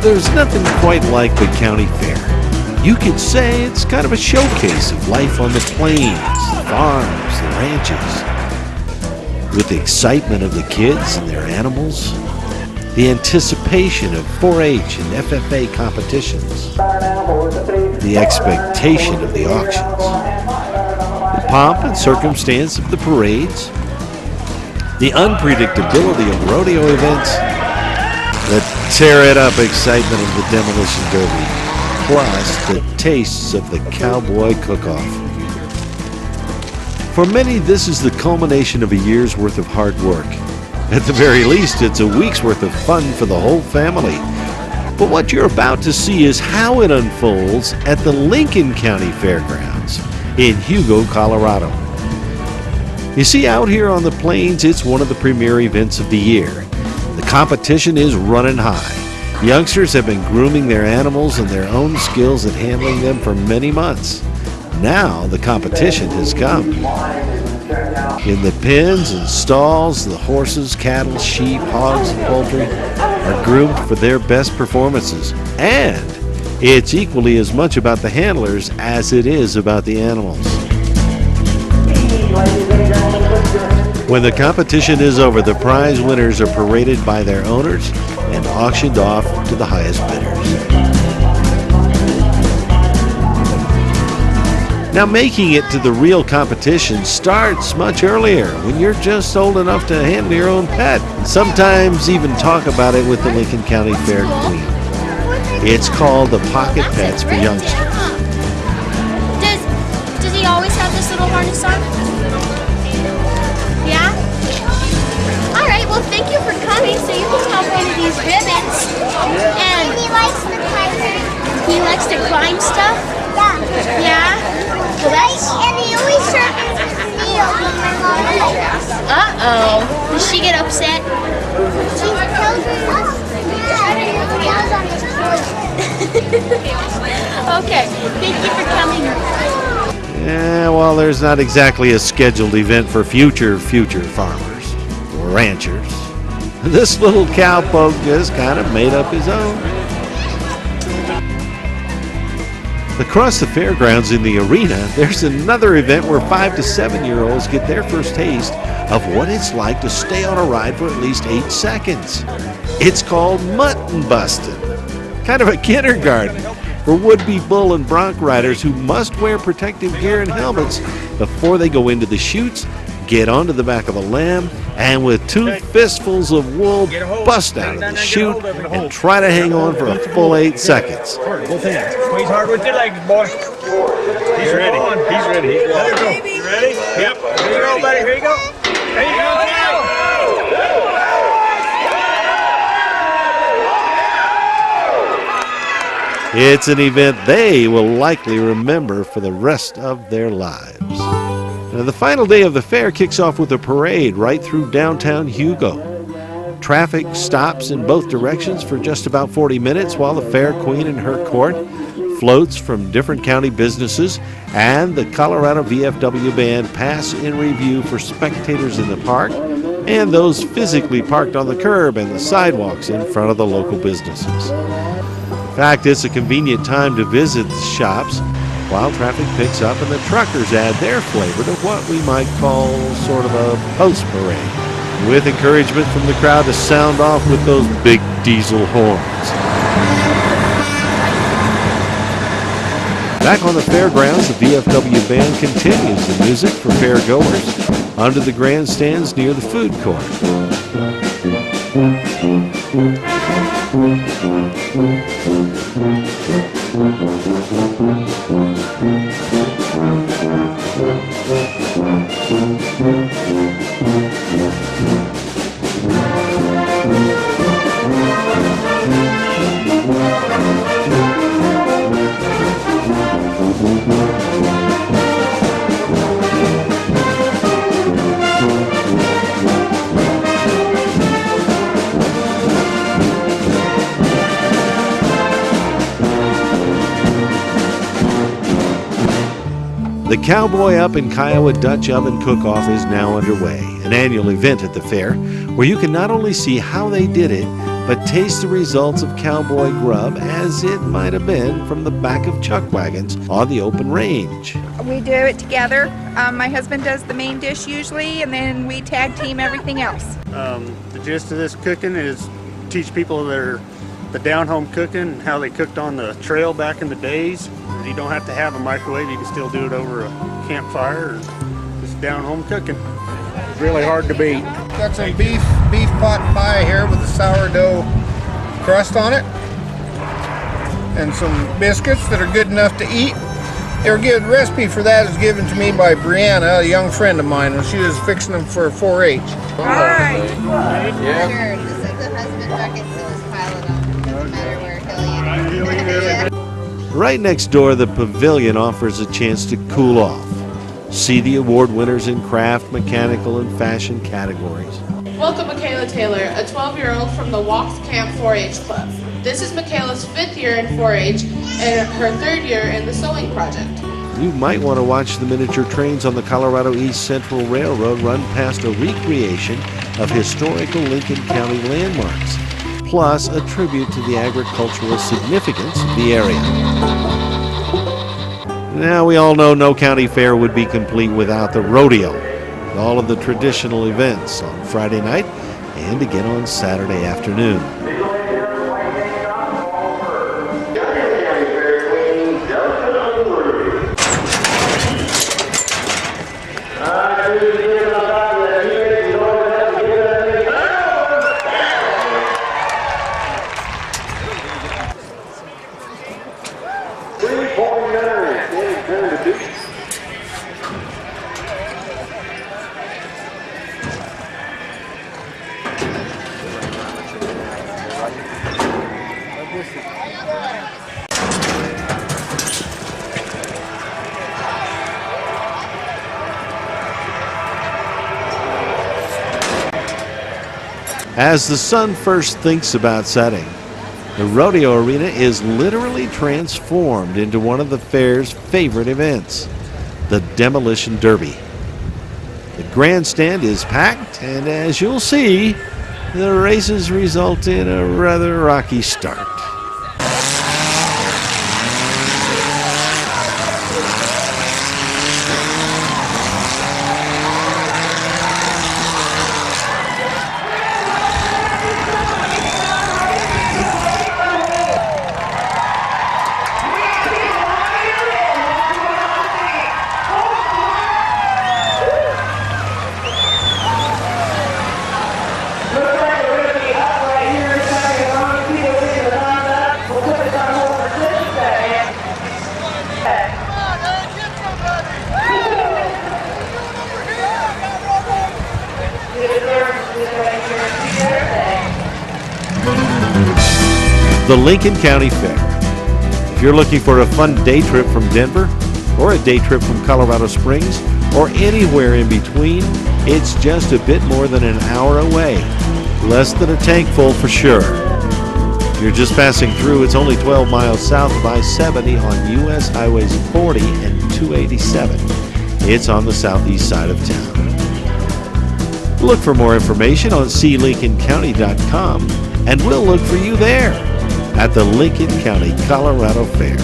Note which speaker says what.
Speaker 1: There's nothing quite like the county fair. You could say it's kind of a showcase of life on the plains, the farms, the ranches. With the excitement of the kids and their animals, the anticipation of 4-H and FFA competitions, the expectation of the auctions, the pomp and circumstance of the parades, the unpredictability of rodeo events, the tear-it-up excitement of the Demolition Derby, plus the tastes of the Cowboy cook-off. For many, this is the culmination of a year's worth of hard work. At the very least, it's a week's worth of fun for the whole family. But what you're about to see is how it unfolds at the Lincoln County Fairgrounds in Hugo, Colorado. You see, out here on the plains, it's one of the premier events of the year. The competition is running high. Youngsters have been grooming their animals and their own skills at handling them for many months. Now the competition has come. In the pens and stalls, the horses, cattle, sheep, hogs, and poultry are groomed for their best performances. And it's equally as much about the handlers as it is about the animals. When the competition is over, the prize winners are paraded by their owners and auctioned off to the highest bidders. Now, making it to the real competition starts much earlier, when you're just old enough to handle your own pet, and sometimes even talk about it with the Lincoln County Fair Queen. It's called the Pocket Pets for Youngsters.
Speaker 2: Does he always have this little harness on? Yeah? All right, well, thank you for coming. So you can help one of these ribbons. And he likes to climb. He likes to climb stuff? Yeah. Yeah? Well, and he always sharpens his nails when my mom likes. Uh-oh. Does she get upset? She tells me sharpening his nails on his toes. Okay. Thank you for coming.
Speaker 1: Yeah, well, there's not exactly a scheduled event for future farmers or ranchers. This little cowpoke just kind of made up his own. Across the fairgrounds in the arena, there's another event where 5 to 7-year-olds get their first taste of what it's like to stay on a ride for at least 8 seconds. It's called mutton busting, kind of a kindergarten for would-be bull and bronc riders who must wear protective gear and helmets before they go into the chutes, get onto the back of a lamb, and with 2 fistfuls of wool, bust out of the chute and try to hang on for a full 8 seconds.
Speaker 3: Both hands. Squeeze hard with your legs, boy. He's ready. He's ready. You ready? Yep. Here you go, buddy. Here you go. There you go.
Speaker 1: It's an event they will likely remember for the rest of their lives. Now, the final day of the fair kicks off with a parade right through downtown Hugo. Traffic stops in both directions for just about 40 minutes while the fair queen and her court, floats from different county businesses, and the Colorado VFW band pass in review for spectators in the park and those physically parked on the curb and the sidewalks in front of the local businesses. In fact, it's a convenient time to visit the shops while traffic picks up and the truckers add their flavor to what we might call sort of a post-parade, with encouragement from the crowd to sound off with those big diesel horns. Back on the fairgrounds, the VFW band continues the music for fairgoers under the grandstands near the food court. The Cowboy Up in Kiowa Dutch Oven Cook-Off is now underway, an annual event at the fair where you can not only see how they did it, but taste the results of cowboy grub as it might have been from the back of chuck wagons on the open range.
Speaker 4: We do it together. My husband does the main dish usually, and then we tag team everything else.
Speaker 5: The gist of this cooking is teach people the down-home cooking, how they cooked on the trail back in the days. You don't have to have a microwave, you can still do it over a campfire or just down-home cooking.
Speaker 3: It's really hard to beat.
Speaker 6: Got some beef pot pie here with a sourdough crust on it, and some biscuits that are good enough to eat. The recipe for that is given to me by Brianna, a young friend of mine, when she was fixing them for 4-H.
Speaker 4: All right.
Speaker 7: Yeah. Sure, just let the husband bucket, so just pile it on. Doesn't matter where he'll eat.
Speaker 1: Right next door, the pavilion offers a chance to cool off. See the award winners in craft, mechanical, and fashion categories.
Speaker 8: Welcome Michaela Taylor, a 12-year-old from the Walks Camp 4-H Club. This is Michaela's 5th year in 4-H and her 3rd year in the sewing project.
Speaker 1: You might want to watch the miniature trains on the Colorado East Central Railroad run past a recreation of historical Lincoln County landmarks, plus a tribute to the agricultural significance of the area. Now, we all know no county fair would be complete without the rodeo, with all of the traditional events on Friday night and again on Saturday afternoon. As the sun first thinks about setting, the rodeo arena is literally transformed into one of the fair's favorite events, the Demolition Derby. The grandstand is packed, and as you'll see, the races result in a rather rocky start. The Lincoln County Fair. If you're looking for a fun day trip from Denver, or a day trip from Colorado Springs, or anywhere in between, it's just a bit more than an hour away. Less than a tank full for sure. If you're just passing through, it's only 12 miles south of I-70 on U.S. Highways 40 and 287. It's on the southeast side of town. Look for more information on clincolncounty.com, and we'll look for you there at the Lincoln County Colorado Fair.